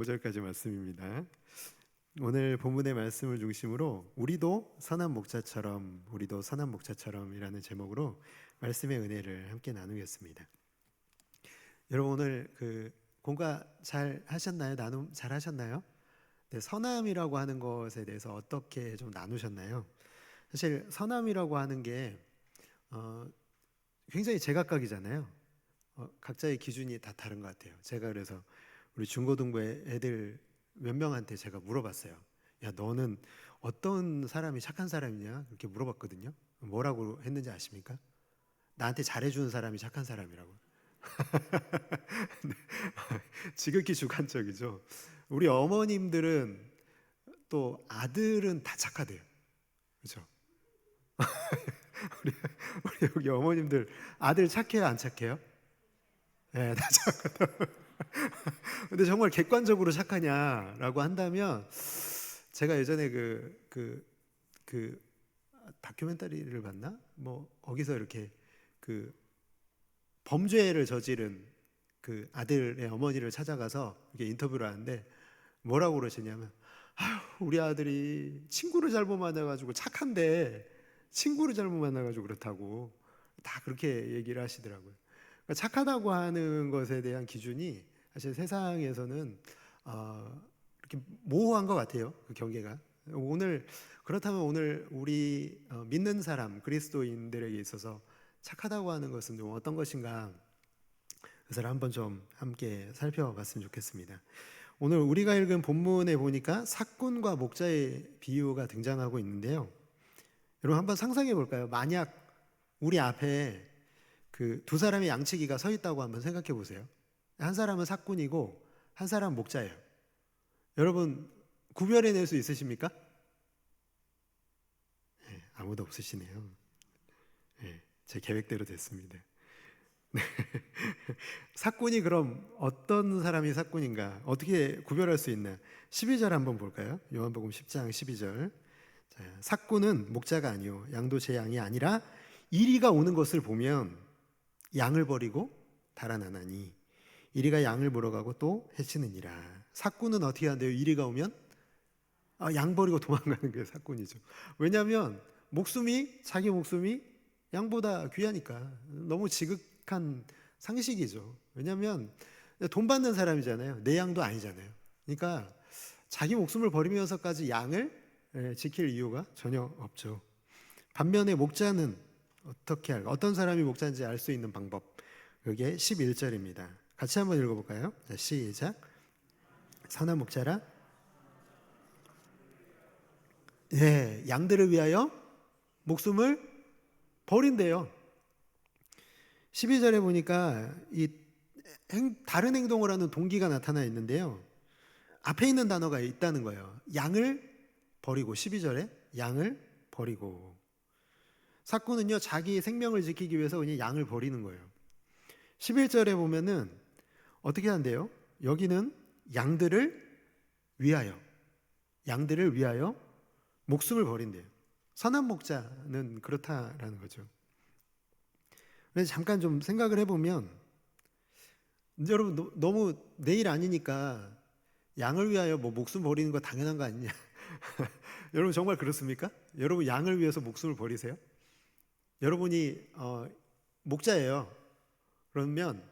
5절까지 말씀입니다. 오늘 본문의 말씀을 중심으로 우리도 선한 목자처럼이라는 제목으로 말씀의 은혜를 함께 나누겠습니다. 여러분 오늘 공과 잘 하셨나요? 나눔 잘 하셨나요? 네, 선함이라고 하는 것에 대해서 어떻게 좀 나누셨나요? 사실 선함이라고 하는 게 굉장히 제각각이잖아요. 각자의 기준이 다 다른 것 같아요. 제가 그래서 우리 중고등부의 애들 몇 명한테 제가 물어봤어요. 야, 너는 어떤 사람이 착한 사람이냐? 그렇게 물어봤거든요. 뭐라고 했는지 아십니까? 나한테 잘해주는 사람이 착한 사람이라고. 지극히 주관적이죠. 우리 어머님들은 또 아들은 다 착하대요. 그렇죠? 우리 여기 어머님들 아들 착해요, 안 착해요? 네, 다 착하다. 근데 정말 객관적으로 착하냐라고 한다면 제가 예전에 그 다큐멘터리를 봤나? 뭐 거기서 이렇게 그 범죄를 저지른 그 아들의 어머니를 찾아가서 이렇게 인터뷰를 하는데 뭐라고 그러시냐면 아휴, 우리 아들이 친구를 잘못 만나가지고 착한데 친구를 잘못 만나가지고 그렇다고 다 그렇게 얘기를 하시더라고요. 그러니까 착하다고 하는 것에 대한 기준이 사실 세상에서는 이렇게 모호한 것 같아요. 그 경계가. 그렇다면 오늘 우리 믿는 사람 그리스도인들에게 있어서 착하다고 하는 것은 좀 어떤 것인가? 그것을 한번 좀 함께 살펴봤으면 좋겠습니다. 오늘 우리가 읽은 본문에 보니까 삭군과 목자의 비유가 등장하고 있는데요. 여러분 한번 상상해 볼까요? 만약 우리 앞에 그 두 사람의 양치기가 서 있다고 한번 생각해 보세요. 한 사람은 삭군이고 한 사람은 목자예요. 여러분 구별해낼 수 있으십니까? 네, 아무도 없으시네요. 네, 제 계획대로 됐습니다. 네. 삭군이 그럼 어떤 사람이 삭군인가? 어떻게 구별할 수 있나? 12절 한번 볼까요? 요한복음 10장 12절. 자, 삭군은 목자가 아니요 양도 제 양이 아니라 이리가 오는 것을 보면 양을 버리고 달아나나니 이리가 양을 물어가고 또 해치느니라. 삭군은 어떻게 한대요? 이리가 오면 양 버리고 도망가는 게 삭군이죠. 왜냐하면 자기 목숨이 양보다 귀하니까. 너무 지극한 상식이죠. 왜냐하면 돈 받는 사람이잖아요. 내 양도 아니잖아요. 그러니까 자기 목숨을 버리면서까지 양을 지킬 이유가 전혀 없죠. 반면에 목자는 어떻게 할까? 어떤 사람이 목자인지 알 수 있는 방법. 그게 11절입니다. 같이 한번 읽어볼까요? 자, 시작. 선한 목자라 양들을 위하여 목숨을 버린대요. 12절에 보니까 다른 행동을 하는 동기가 나타나 있는데요. 앞에 있는 단어가 있다는 거예요. 양을 버리고 12절에 양을 버리고 삭군은요 자기 생명을 지키기 위해서 그냥 양을 버리는 거예요. 11절에 보면은 어떻게 한대요? 여기는 양들을 위하여 목숨을 버린대요. 선한 목자는 그렇다라는 거죠. 그래서 잠깐 좀 생각을 해보면 여러분 너무 내 일 아니니까 양을 위하여 뭐 목숨 버리는 거 당연한 거 아니냐? 여러분 정말 그렇습니까? 여러분 양을 위해서 목숨을 버리세요? 여러분이 목자예요. 그러면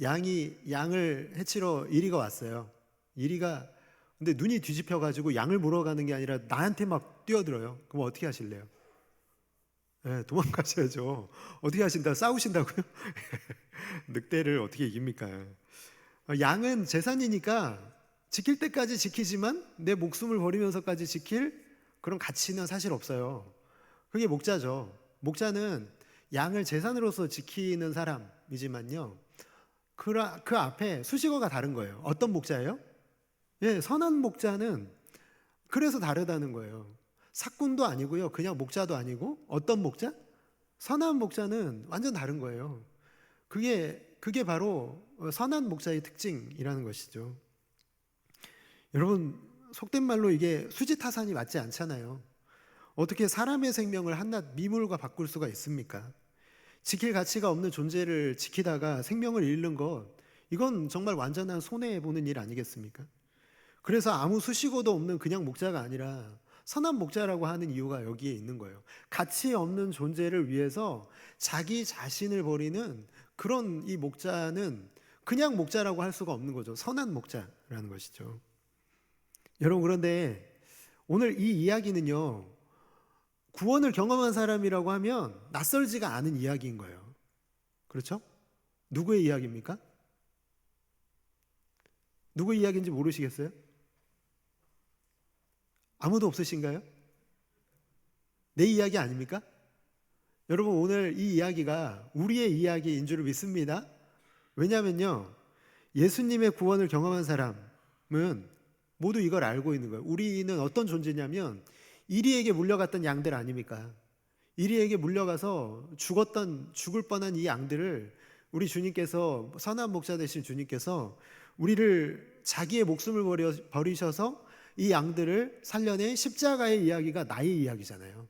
양을 해치러 이리가 왔어요. 이리가 근데 눈이 뒤집혀 가지고 양을 물어가는 게 아니라 나한테 막 뛰어들어요. 그럼 어떻게 하실래요? 네, 도망가셔야죠. 어떻게 하신다? 싸우신다고요? 늑대를 어떻게 이깁니까? 양은 재산이니까 지킬 때까지 지키지만 내 목숨을 버리면서까지 지킬 그런 가치는 사실 없어요. 그게 목자죠. 목자는 양을 재산으로서 지키는 사람이지만요. 그 앞에 수식어가 다른 거예요. 어떤 목자예요? 선한 목자는 그래서 다르다는 거예요. 삭군도 아니고요. 그냥 목자도 아니고 어떤 목자? 선한 목자는 완전 다른 거예요. 그게 바로 선한 목자의 특징이라는 것이죠. 여러분 속된 말로 이게 수지타산이 맞지 않잖아요. 어떻게 사람의 생명을 한낱 미물과 바꿀 수가 있습니까? 지킬 가치가 없는 존재를 지키다가 생명을 잃는 것 이건 정말 완전한 손해보는 일 아니겠습니까? 그래서 아무 수식어도 없는 그냥 목자가 아니라 선한 목자라고 하는 이유가 여기에 있는 거예요. 가치 없는 존재를 위해서 자기 자신을 버리는 그런 이 목자는 그냥 목자라고 할 수가 없는 거죠. 선한 목자라는 것이죠. 여러분, 그런데 오늘 이 이야기는요, 구원을 경험한 사람이라고 하면 낯설지가 않은 이야기인 거예요. 그렇죠? 누구의 이야기입니까? 누구의 이야기인지 모르시겠어요? 아무도 없으신가요? 내 이야기 아닙니까? 여러분, 오늘 이 이야기가 우리의 이야기인 줄 믿습니다. 왜냐하면요, 예수님의 구원을 경험한 사람은 모두 이걸 알고 있는 거예요. 우리는 어떤 존재냐면 이리에게 물려갔던 양들 아닙니까? 이리에게 물려가서 죽을 뻔한 이 양들을 우리 주님께서, 선한 목자 되신 주님께서 우리를 자기의 목숨을 버리셔서 이 양들을 살려낸 십자가의 이야기가 나의 이야기잖아요.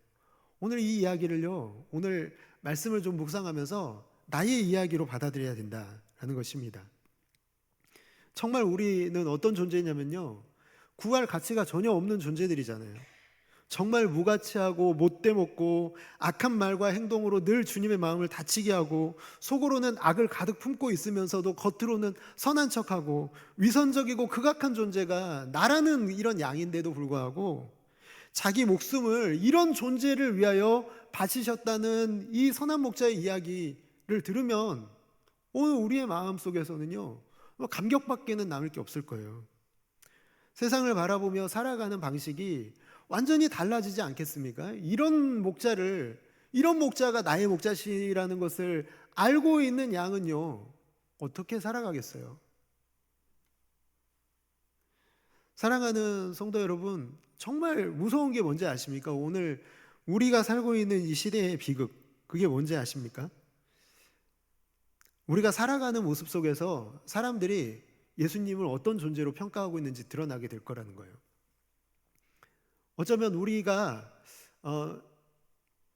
오늘 이 이야기를요, 오늘 말씀을 좀 묵상하면서 나의 이야기로 받아들여야 된다라는 것입니다. 정말 우리는 어떤 존재냐면요, 구할 가치가 전혀 없는 존재들이잖아요. 정말 무가치하고 못돼 먹고 악한 말과 행동으로 늘 주님의 마음을 다치게 하고 속으로는 악을 가득 품고 있으면서도 겉으로는 선한 척하고 위선적이고 극악한 존재가 나라는 이런 양인데도 불구하고 자기 목숨을 이런 존재를 위하여 바치셨다는 이 선한 목자의 이야기를 들으면 오늘 우리의 마음 속에서는요, 감격밖에는 남을 게 없을 거예요. 세상을 바라보며 살아가는 방식이 완전히 달라지지 않겠습니까? 이런 목자가 나의 목자시라는 것을 알고 있는 양은요, 어떻게 살아가겠어요? 사랑하는 성도 여러분, 정말 무서운 게 뭔지 아십니까? 오늘 우리가 살고 있는 이 시대의 비극, 그게 뭔지 아십니까? 우리가 살아가는 모습 속에서 사람들이 예수님을 어떤 존재로 평가하고 있는지 드러나게 될 거라는 거예요. 어쩌면 우리가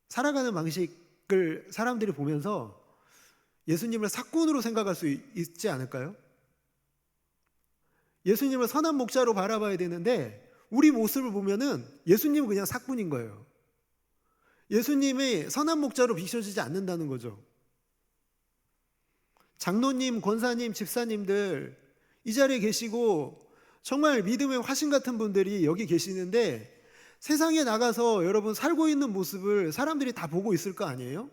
살아가는 방식을 사람들이 보면서 예수님을 사꾼으로 생각할 수 있지 않을까요? 예수님을 선한 목자로 바라봐야 되는데 우리 모습을 보면은 예수님은 그냥 사꾼인 거예요. 예수님이 선한 목자로 비춰지지 않는다는 거죠. 장로님, 권사님, 집사님들 이 자리에 계시고 정말 믿음의 화신 같은 분들이 여기 계시는데 세상에 나가서 여러분 살고 있는 모습을 사람들이 다 보고 있을 거 아니에요?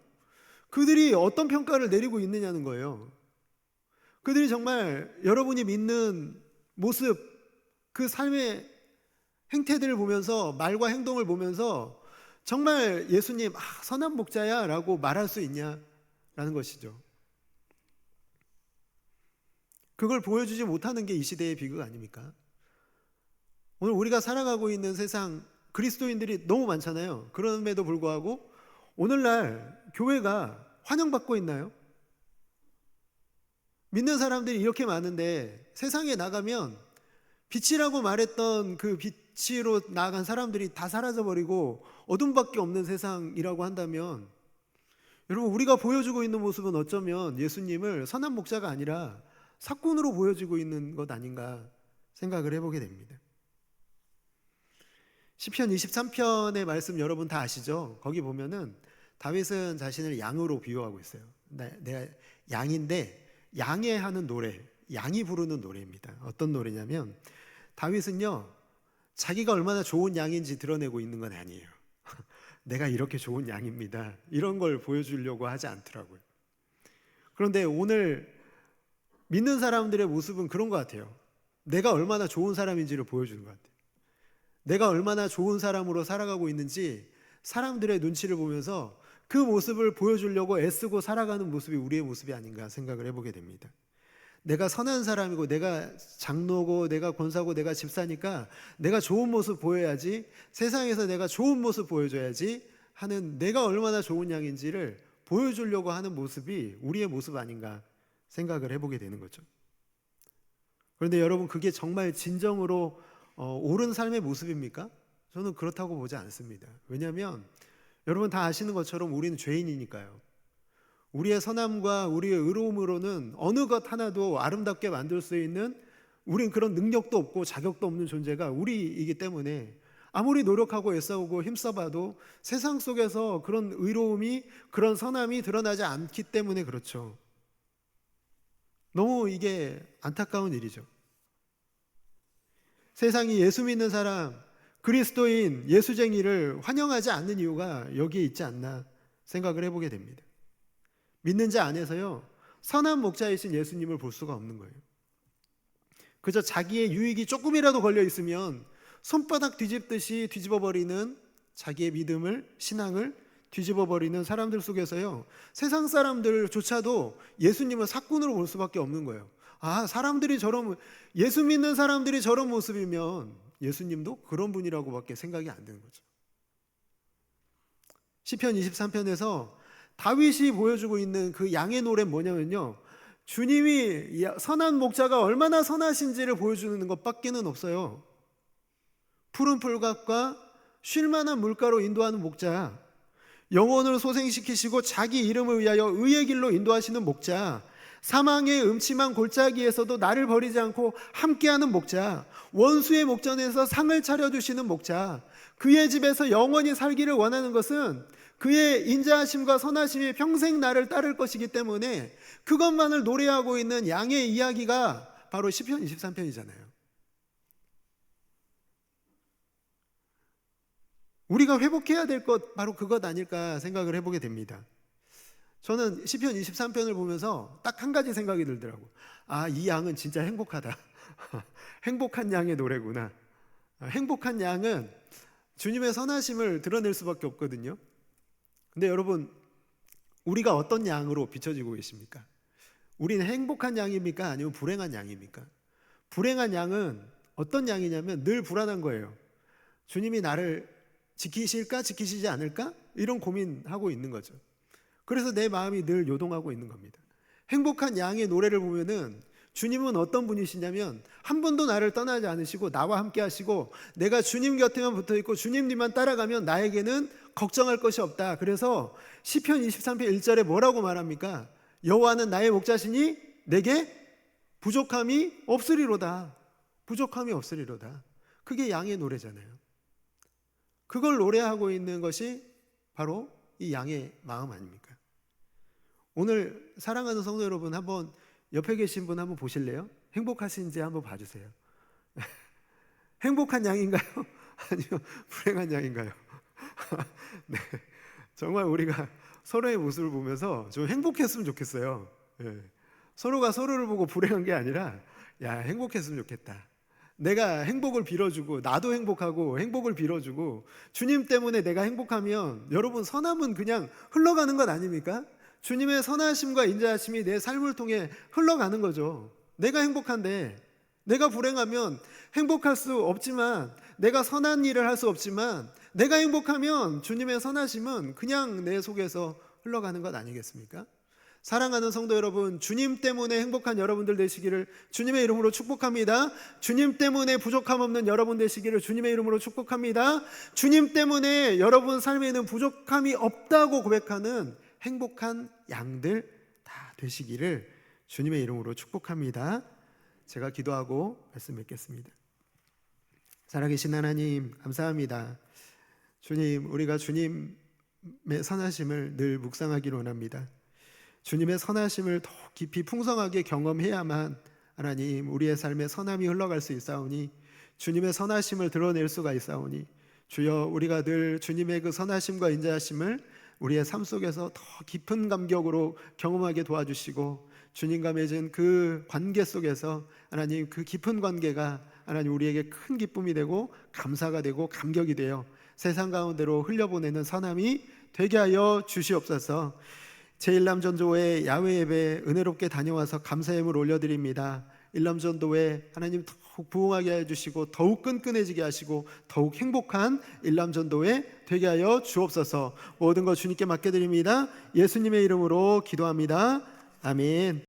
그들이 어떤 평가를 내리고 있느냐는 거예요. 그들이 정말 여러분이 믿는 모습, 그 삶의 행태들을 보면서, 말과 행동을 보면서 정말 예수님 선한 목자야 라고 말할 수 있냐라는 것이죠. 그걸 보여주지 못하는 게 이 시대의 비극 아닙니까? 오늘 우리가 살아가고 있는 세상, 그리스도인들이 너무 많잖아요. 그럼에도 불구하고 오늘날 교회가 환영받고 있나요? 믿는 사람들이 이렇게 많은데 세상에 나가면 빛이라고 말했던 그 빛으로 나아간 사람들이 다 사라져버리고 어둠밖에 없는 세상이라고 한다면, 여러분, 우리가 보여주고 있는 모습은 어쩌면 예수님을 선한 목자가 아니라 사꾼으로 보여주고 있는 것 아닌가 생각을 해보게 됩니다. 시편 23편의 말씀 여러분 다 아시죠? 거기 보면은 다윗은 자신을 양으로 비유하고 있어요. 내가 양인데 양에 하는 노래, 양이 부르는 노래입니다. 어떤 노래냐면 다윗은요, 자기가 얼마나 좋은 양인지 드러내고 있는 건 아니에요. 내가 이렇게 좋은 양입니다, 이런 걸 보여주려고 하지 않더라고요. 그런데 오늘 믿는 사람들의 모습은 그런 것 같아요. 내가 얼마나 좋은 사람인지를 보여주는 것 같아요. 내가 얼마나 좋은 사람으로 살아가고 있는지 사람들의 눈치를 보면서 그 모습을 보여주려고 애쓰고 살아가는 모습이 우리의 모습이 아닌가 생각을 해보게 됩니다. 내가 선한 사람이고 내가 장로고 내가 권사고 내가 집사니까 내가 좋은 모습 보여야지, 세상에서 내가 좋은 모습 보여줘야지 하는, 내가 얼마나 좋은 양인지를 보여주려고 하는 모습이 우리의 모습 아닌가 생각을 해보게 되는 거죠. 그런데 여러분, 그게 정말 진정으로 옳은 삶의 모습입니까? 저는 그렇다고 보지 않습니다. 왜냐하면 여러분 다 아시는 것처럼 우리는 죄인이니까요. 우리의 선함과 우리의 의로움으로는 어느 것 하나도 아름답게 만들 수 있는 우린 그런 능력도 없고 자격도 없는 존재가 우리이기 때문에 아무리 노력하고 애써오고 힘써봐도 세상 속에서 그런 의로움이, 그런 선함이 드러나지 않기 때문에 그렇죠. 너무 이게 안타까운 일이죠. 세상이 예수 믿는 사람, 그리스도인, 예수쟁이를 환영하지 않는 이유가 여기에 있지 않나 생각을 해보게 됩니다. 믿는 자 안에서요, 선한 목자이신 예수님을 볼 수가 없는 거예요. 그저 자기의 유익이 조금이라도 걸려 있으면 손바닥 뒤집듯이 뒤집어버리는, 자기의 믿음을, 신앙을 뒤집어버리는 사람들 속에서요, 세상 사람들조차도 예수님을 삭군으로 볼 수밖에 없는 거예요. 아, 사람들이 예수 믿는 사람들이 저런 모습이면 예수님도 그런 분이라고밖에 생각이 안 드는 거죠. 시편 23편에서 다윗이 보여주고 있는 그 양의 노래는 뭐냐면요, 주님이 선한 목자가 얼마나 선하신지를 보여주는 것밖에는 없어요. 푸른 풀밭과 쉴만한 물가로 인도하는 목자, 영혼을 소생시키시고 자기 이름을 위하여 의의 길로 인도하시는 목자, 사망의 음침한 골짜기에서도 나를 버리지 않고 함께하는 목자, 원수의 목전에서 상을 차려주시는 목자, 그의 집에서 영원히 살기를 원하는 것은 그의 인자하심과 선하심이 평생 나를 따를 것이기 때문에 그것만을 노래하고 있는 양의 이야기가 바로 시편 23편이잖아요. 우리가 회복해야 될 것 바로 그것 아닐까 생각을 해보게 됩니다. 저는 시편 23편을 보면서 딱 한 가지 생각이 들더라고요. 아, 이 양은 진짜 행복하다. 행복한 양의 노래구나. 행복한 양은 주님의 선하심을 드러낼 수밖에 없거든요. 근데 여러분, 우리가 어떤 양으로 비춰지고 계십니까? 우리는 행복한 양입니까? 아니면 불행한 양입니까? 불행한 양은 어떤 양이냐면 늘 불안한 거예요. 주님이 나를 지키실까 지키시지 않을까? 이런 고민하고 있는 거죠. 그래서 내 마음이 늘 요동하고 있는 겁니다. 행복한 양의 노래를 보면은 주님은 어떤 분이시냐면 한 번도 나를 떠나지 않으시고 나와 함께 하시고 내가 주님 곁에만 붙어 있고 주님만 따라가면 나에게는 걱정할 것이 없다. 그래서 시편 23편 1절에 뭐라고 말합니까? 여호와는 나의 목자시니 내게 부족함이 없으리로다. 부족함이 없으리로다. 그게 양의 노래잖아요. 그걸 노래하고 있는 것이 바로 이 양의 마음 아닙니까? 오늘 사랑하는 성도 여러분, 한번 옆에 계신 분 한번 보실래요? 행복하신지 한번 봐주세요. 행복한 양인가요? 아니면 불행한 양인가요? 네, 정말 우리가 서로의 모습을 보면서 좀 행복했으면 좋겠어요. 네. 서로가 서로를 보고 불행한 게 아니라 야, 행복했으면 좋겠다. 내가 행복을 빌어주고 나도 행복하고 행복을 빌어주고 주님 때문에 내가 행복하면 여러분 선함은 그냥 흘러가는 것 아닙니까? 주님의 선하심과 인자하심이 내 삶을 통해 흘러가는 거죠. 내가 행복한데 내가 불행하면 행복할 수 없지만, 내가 선한 일을 할 수 없지만 내가 행복하면 주님의 선하심은 그냥 내 속에서 흘러가는 것 아니겠습니까? 사랑하는 성도 여러분, 주님 때문에 행복한 여러분들 되시기를 주님의 이름으로 축복합니다. 주님 때문에 부족함 없는 여러분 되시기를 주님의 이름으로 축복합니다. 주님 때문에 여러분 삶에는 부족함이 없다고 고백하는 행복한 양들 다 되시기를 주님의 이름으로 축복합니다. 제가 기도하고 말씀 맺겠습니다. 살아계신 하나님, 감사합니다. 주님, 우리가 주님의 선하심을 늘 묵상하기를 원합니다. 주님의 선하심을 더 깊이 풍성하게 경험해야만 하나님 우리의 삶에 선함이 흘러갈 수 있사오니, 주님의 선하심을 드러낼 수가 있사오니, 주여 우리가 늘 주님의 그 선하심과 인자하심을 우리의 삶 속에서 더 깊은 감격으로 경험하게 도와주시고, 주님과 맺은 그 관계 속에서 하나님 그 깊은 관계가 하나님 우리에게 큰 기쁨이 되고 감사가 되고 감격이 되어 세상 가운데로 흘려보내는 선함이 되게 하여 주시옵소서. 제1남전도회 야외 예배 은혜롭게 다녀와서 감사의 예물 올려드립니다. 일남전도회 하나님 더욱 부흥하게 해주시고 더욱 끈끈해지게 하시고 더욱 행복한 일남전도회 되게 하여 주옵소서. 모든 것 주님께 맡겨드립니다. 예수님의 이름으로 기도합니다. 아멘.